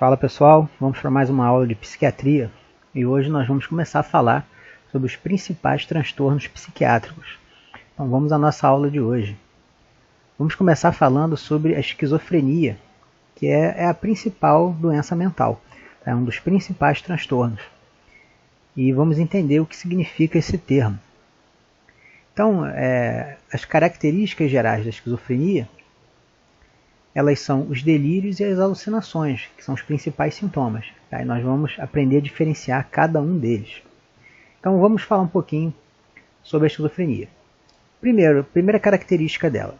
Fala pessoal, vamos para mais uma aula de psiquiatria e hoje nós vamos começar a falar sobre os principais transtornos psiquiátricos. Então vamos à nossa aula de hoje. Vamos começar falando sobre a esquizofrenia, que é a principal doença mental, é um dos principais transtornos. E vamos entender o que significa esse termo. Então, as características gerais da esquizofrenia, elas são os delírios e as alucinações, que são os principais sintomas. Tá? E nós vamos aprender a diferenciar cada um deles. Então vamos falar um pouquinho sobre a esquizofrenia. Primeira característica dela.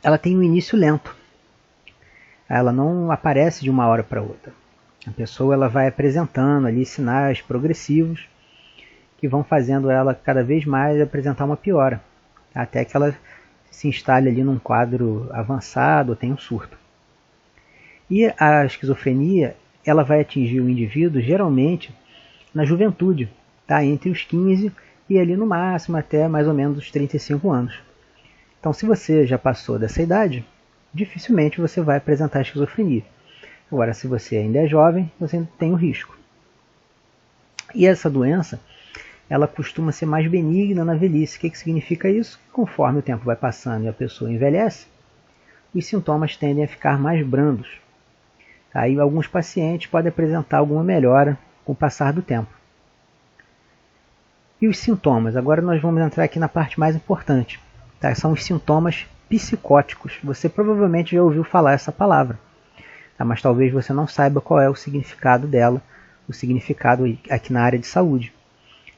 Ela tem um início lento. Ela não aparece de uma hora para outra. A pessoa ela vai apresentando ali sinais progressivos que vão fazendo ela cada vez mais apresentar uma piora, até que ela se instale ali num quadro avançado ou tenha um surto. E a esquizofrenia ela vai atingir o indivíduo geralmente na juventude, tá? Entre os 15 e ali no máximo até mais ou menos os 35 anos. Então se você já passou dessa idade, dificilmente você vai apresentar esquizofrenia. Agora se você ainda é jovem, você tem o risco. E essa doença ela costuma ser mais benigna na velhice. O que significa isso? Conforme o tempo vai passando e a pessoa envelhece, os sintomas tendem a ficar mais brandos. Aí alguns pacientes podem apresentar alguma melhora com o passar do tempo. E os sintomas? Agora nós vamos entrar aqui na parte mais importante. Tá? São os sintomas psicóticos. Você provavelmente já ouviu falar essa palavra, tá? Mas talvez você não saiba qual é o significado dela, o significado aqui na área de saúde.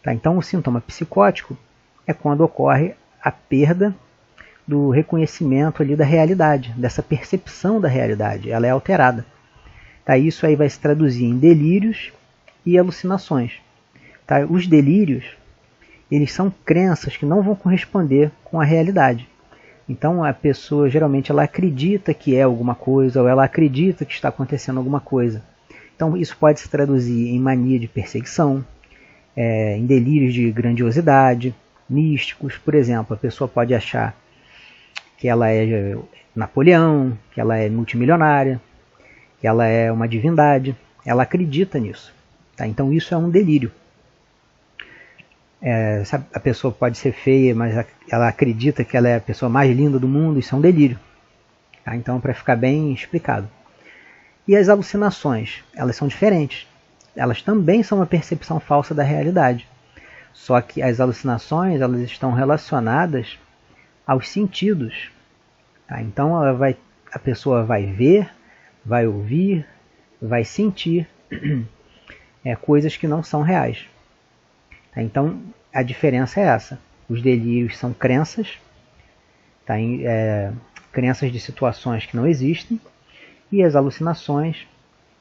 Tá? Então o sintoma psicótico é quando ocorre a perda do reconhecimento ali da realidade, dessa percepção da realidade, ela é alterada. Tá? Isso aí vai se traduzir em delírios e alucinações. Tá? Os delírios, eles são crenças que não vão corresponder com a realidade. Então a pessoa geralmente ela acredita que é alguma coisa ou ela acredita que está acontecendo alguma coisa. Então isso pode se traduzir em mania de perseguição, em delírios de grandiosidade, místicos. Por exemplo, a pessoa pode achar que ela é Napoleão, que ela é multimilionária, que ela é uma divindade. Ela acredita nisso. Tá? Então isso é um delírio. A pessoa pode ser feia, mas ela acredita que ela é a pessoa mais linda do mundo. Isso é um delírio. Tá? Então, para ficar bem explicado. E as alucinações, elas são diferentes. Elas também são uma percepção falsa da realidade. Só que as alucinações elas estão relacionadas aos sentidos. Tá? Então a pessoa vai ver, vai ouvir, vai sentir coisas que não são reais. Tá? Então a diferença é essa. Os delírios são crenças, tá? Crenças de situações que não existem, e as alucinações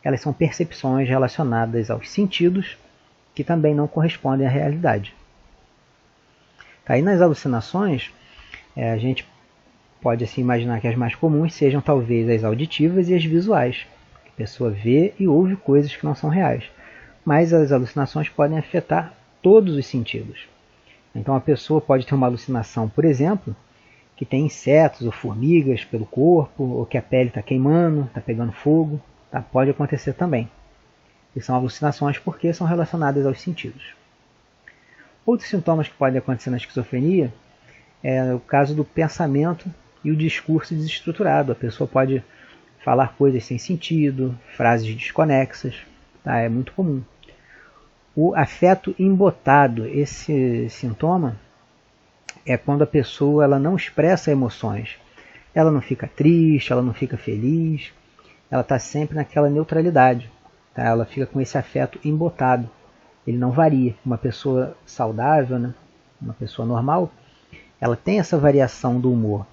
elas são percepções relacionadas aos sentidos que também não correspondem à realidade. Tá? E nas alucinações, a gente pode assim, imaginar que as mais comuns sejam talvez as auditivas e as visuais. A pessoa vê e ouve coisas que não são reais. Mas as alucinações podem afetar todos os sentidos. Então a pessoa pode ter uma alucinação, por exemplo, que tem insetos ou formigas pelo corpo, ou que a pele está queimando, está pegando fogo. Tá? Pode acontecer também. E são alucinações porque são relacionadas aos sentidos. Outros sintomas que podem acontecer na esquizofrenia é o caso do pensamento e o discurso desestruturado. A pessoa pode falar coisas sem sentido, frases desconexas. Tá? É muito comum. O afeto embotado, esse sintoma é quando a pessoa ela não expressa emoções. Ela não fica triste, ela não fica feliz. Ela está sempre naquela neutralidade. Tá? Ela fica com esse afeto embotado. Ele não varia. Uma pessoa saudável, né? Uma pessoa normal, ela tem essa variação do humor.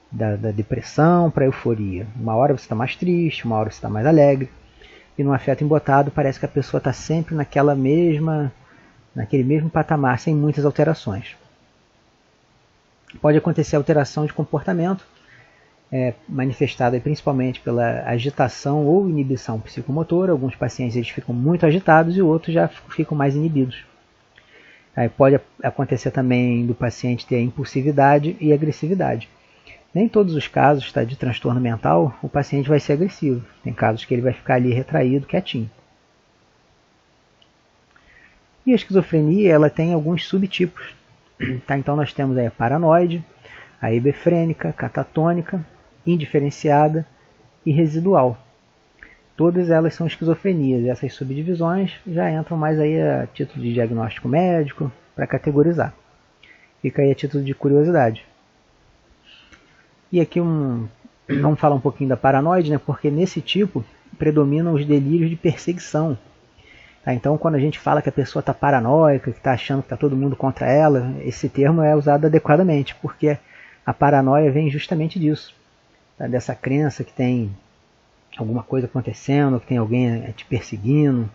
Da depressão para a euforia. Uma hora você está mais triste, uma hora você está mais alegre. E no afeto embotado parece que a pessoa está sempre naquele mesmo patamar, sem muitas alterações. Pode acontecer alteração de comportamento, manifestada principalmente pela agitação ou inibição psicomotora. Alguns pacientes eles ficam muito agitados e outros já ficam mais inibidos. Aí pode acontecer também do paciente ter impulsividade e agressividade. Nem todos os casos de transtorno mental o paciente vai ser agressivo. Tem casos que ele vai ficar ali retraído, quietinho. E a esquizofrenia ela tem alguns subtipos. Tá? Então nós temos aí a paranoide, a hebefrênica, catatônica, indiferenciada e residual. Todas elas são esquizofrenias. Essas subdivisões já entram mais aí a título de diagnóstico médico para categorizar. Fica aí a título de curiosidade. E aqui vamos falar um pouquinho da paranoide, né? Porque nesse tipo predominam os delírios de perseguição. Tá? Então quando a gente fala que a pessoa está paranoica, que está achando que está todo mundo contra ela, esse termo é usado adequadamente, porque a paranoia vem justamente disso. Tá? Dessa crença que tem alguma coisa acontecendo, que tem alguém te perseguindo.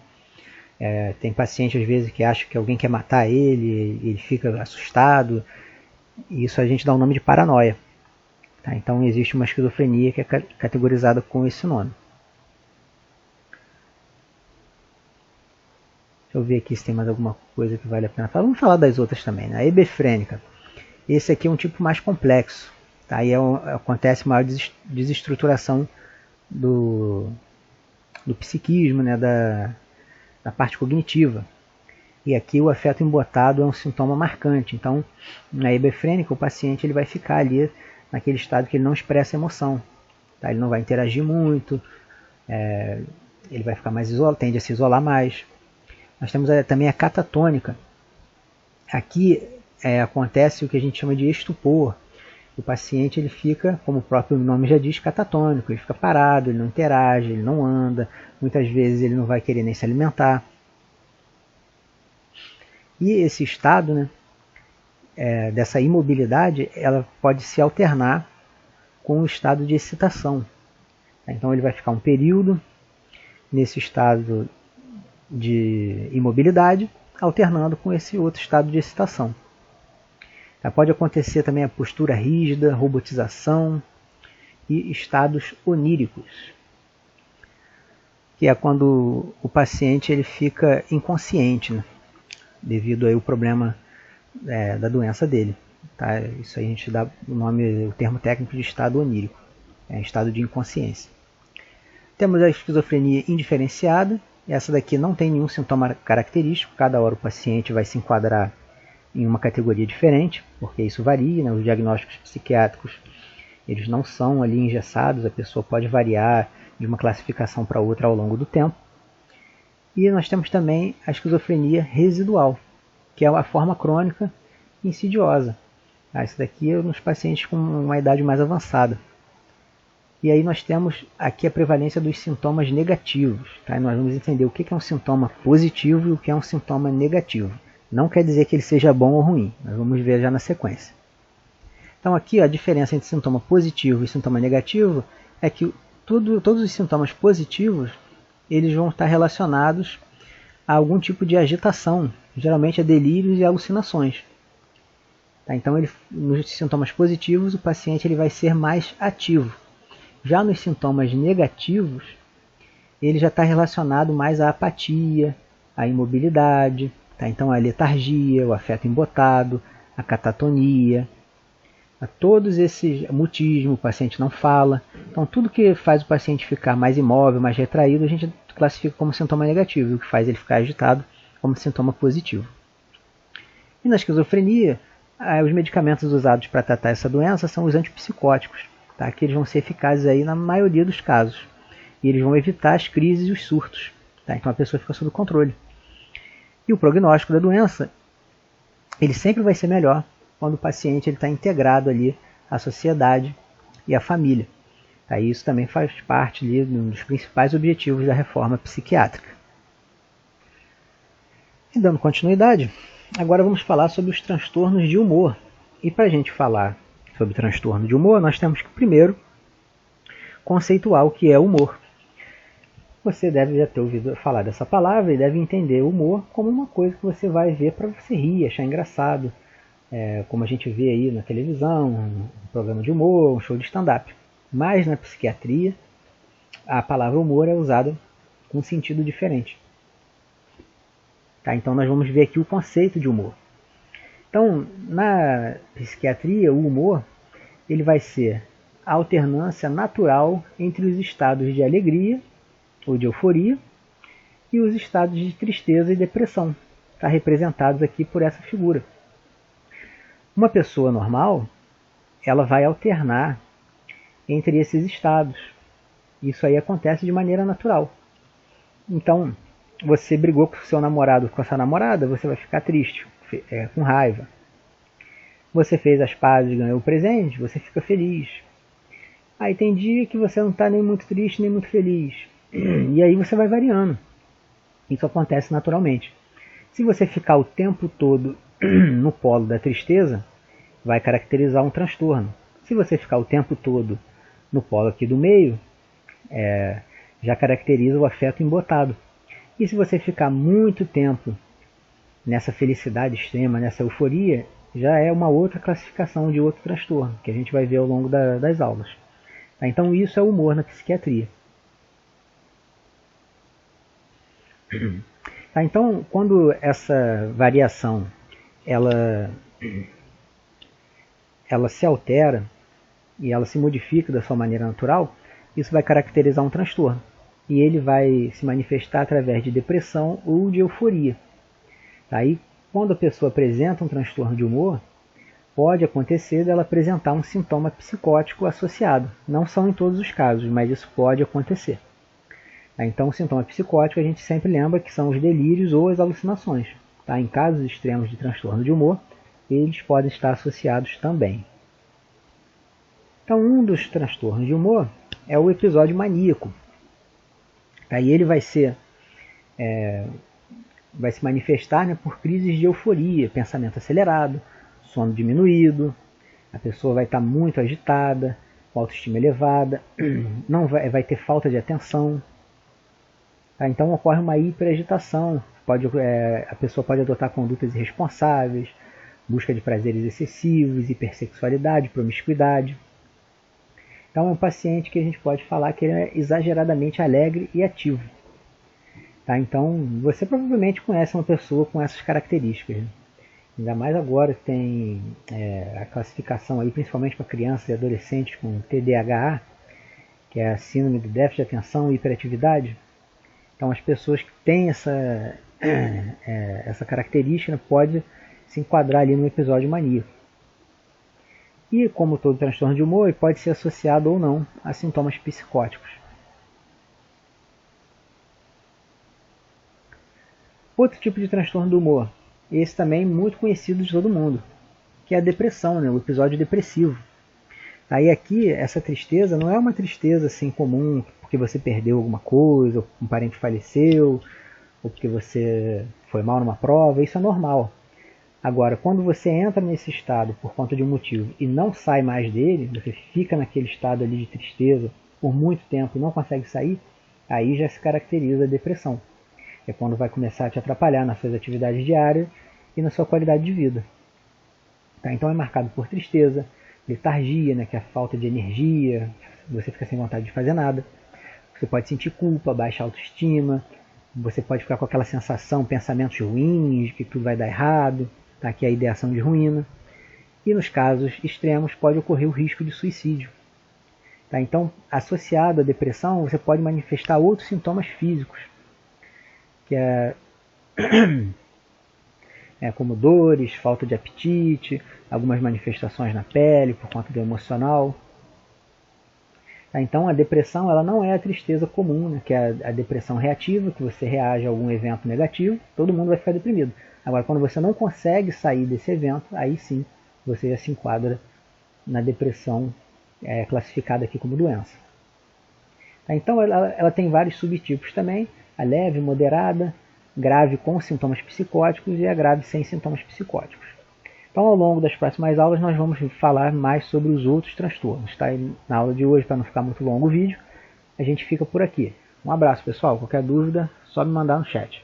Tem paciente às vezes que acha que alguém quer matar ele fica assustado. E isso a gente dá o nome de paranoia. Tá? Então existe uma esquizofrenia que é categorizada com esse nome. Deixa eu ver aqui se tem mais alguma coisa que vale a pena falar. Vamos falar das outras também. Né? A hebefrênica. Esse aqui é um tipo mais complexo. Tá? Aí acontece maior desestruturação do psiquismo, né? da parte cognitiva. E aqui o afeto embotado é um sintoma marcante. Então, na hebefrênica, o paciente ele vai ficar ali naquele estado que ele não expressa emoção. Tá? Ele não vai interagir muito, ele vai ficar mais isolado, tende a se isolar mais. Nós temos também a catatônica. Aqui acontece o que a gente chama de estupor. O paciente ele fica, como o próprio nome já diz, catatônico. Ele fica parado, ele não interage, ele não anda. Muitas vezes ele não vai querer nem se alimentar. E esse estado, né, dessa imobilidade, ela pode se alternar com o estado de excitação. Então ele vai ficar um período nesse estado de imobilidade, alternando com esse outro estado de excitação. Pode acontecer também a postura rígida, robotização e estados oníricos, que é quando o paciente ele fica inconsciente, né, devido aí ao problema da doença dele. Tá? Isso aí a gente dá o termo técnico de estado onírico, estado de inconsciência. Temos a esquizofrenia indiferenciada. Essa daqui não tem nenhum sintoma característico, cada hora o paciente vai se enquadrar em uma categoria diferente, porque isso varia, né? Os diagnósticos psiquiátricos eles não são ali engessados, a pessoa pode variar de uma classificação para outra ao longo do tempo. E nós temos também a esquizofrenia residual, que é a forma crônica insidiosa. Isso daqui é nos pacientes com uma idade mais avançada. E aí nós temos aqui a prevalência dos sintomas negativos. Tá? Nós vamos entender o que é um sintoma positivo e o que é um sintoma negativo. Não quer dizer que ele seja bom ou ruim. Nós vamos ver já na sequência. Então aqui a diferença entre sintoma positivo e sintoma negativo é que todos os sintomas positivos eles vão estar relacionados a algum tipo de agitação, geralmente a delírios e alucinações. Tá? Então nos sintomas positivos o paciente ele vai ser mais ativo. Já nos sintomas negativos, ele já está relacionado mais à apatia, à imobilidade, tá? Então a letargia, o afeto embotado, a catatonia, a todos esses mutismo, o paciente não fala. Então tudo que faz o paciente ficar mais imóvel, mais retraído, a gente classifica como sintoma negativo, o que faz ele ficar agitado como sintoma positivo. E na esquizofrenia, os medicamentos usados para tratar essa doença são os antipsicóticos. Tá? Que eles vão ser eficazes aí na maioria dos casos. E eles vão evitar as crises e os surtos. Tá? Então a pessoa fica sob controle. E o prognóstico da doença, ele sempre vai ser melhor quando o paciente está integrado ali à sociedade e à família. Tá? E isso também faz parte ali, um dos principais objetivos da reforma psiquiátrica. E dando continuidade, agora vamos falar sobre os transtornos de humor. E para a gente falar sobre transtorno de humor, nós temos que primeiro conceituar o que é humor. Você deve já ter ouvido falar dessa palavra e deve entender o humor como uma coisa que você vai ver para você rir, achar engraçado, como a gente vê aí na televisão, um programa de humor, um show de stand-up. Mas na psiquiatria, a palavra humor é usada com um sentido diferente. Tá? Então nós vamos ver aqui o conceito de humor. Então, na psiquiatria, o humor ele vai ser a alternância natural entre os estados de alegria ou de euforia e os estados de tristeza e depressão, está representados aqui por essa figura. Uma pessoa normal, ela vai alternar entre esses estados. Isso aí acontece de maneira natural. Então, você brigou com o seu namorado, com a sua namorada, você vai ficar triste, com raiva. Você fez as pazes e ganhou o presente, você fica feliz. Aí tem dia que você não está nem muito triste, nem muito feliz. E aí você vai variando. Isso acontece naturalmente. Se você ficar o tempo todo no polo da tristeza, vai caracterizar um transtorno. Se você ficar o tempo todo no polo aqui do meio, já caracteriza o afeto embotado. E se você ficar muito tempo nessa felicidade extrema, nessa euforia, já é uma outra classificação de outro transtorno, que a gente vai ver ao longo das aulas. Tá? Então isso é o humor na psiquiatria. Tá? Então, quando essa variação ela se altera e ela se modifica da sua maneira natural, isso vai caracterizar um transtorno. E ele vai se manifestar através de depressão ou de euforia. Aí, quando a pessoa apresenta um transtorno de humor, pode acontecer dela apresentar um sintoma psicótico associado. Não são em todos os casos, mas isso pode acontecer. Então, o sintoma psicótico a gente sempre lembra que são os delírios ou as alucinações. Tá? Em casos extremos de transtorno de humor, eles podem estar associados também. Então, um dos transtornos de humor é o episódio maníaco. Aí ele vai se manifestar, né, por crises de euforia, pensamento acelerado, sono diminuído, a pessoa vai estar muito agitada, com autoestima elevada, não vai ter falta de atenção. Tá? Então ocorre uma hiperagitação, a pessoa pode adotar condutas irresponsáveis, busca de prazeres excessivos, hipersexualidade, promiscuidade. Então é um paciente que a gente pode falar que ele é exageradamente alegre e ativo. Tá? Então você provavelmente conhece uma pessoa com essas características. Né? Ainda mais agora que tem a classificação, aí, principalmente para crianças e adolescentes com TDAH, que é a síndrome de déficit de atenção e hiperatividade. Então as pessoas que têm essa característica, né, pode se enquadrar ali no episódio maníaco. E, como todo transtorno de humor, ele pode ser associado ou não a sintomas psicóticos. Outro tipo de transtorno do humor, esse também muito conhecido de todo mundo, que é a depressão, né? O episódio depressivo. Aí aqui, essa tristeza não é uma tristeza assim comum, porque você perdeu alguma coisa, ou um parente faleceu, ou porque você foi mal numa prova, isso é normal. Agora, quando você entra nesse estado por conta de um motivo e não sai mais dele, você fica naquele estado ali de tristeza por muito tempo e não consegue sair, aí já se caracteriza a depressão. É quando vai começar a te atrapalhar nas suas atividades diárias e na sua qualidade de vida. Tá? Então é marcado por tristeza, letargia, né, que é a falta de energia, você fica sem vontade de fazer nada. Você pode sentir culpa, baixa autoestima, você pode ficar com aquela sensação, pensamentos ruins, que tudo vai dar errado, tá? Que é a ideação de ruína. E nos casos extremos pode ocorrer o risco de suicídio. Tá? Então, associado à depressão, você pode manifestar outros sintomas físicos, que como dores, falta de apetite, algumas manifestações na pele por conta do emocional. Tá? Então a depressão ela não é a tristeza comum, né, que é a depressão reativa, que você reage a algum evento negativo, todo mundo vai ficar deprimido. Agora, quando você não consegue sair desse evento, aí sim você já se enquadra na depressão classificada aqui como doença. Tá? Então ela tem vários subtipos também, a leve, moderada, grave com sintomas psicóticos e a grave sem sintomas psicóticos. Então, ao longo das próximas aulas, nós vamos falar mais sobre os outros transtornos. Tá? E na aula de hoje, para não ficar muito longo o vídeo, a gente fica por aqui. Um abraço, pessoal. Qualquer dúvida, só me mandar no chat.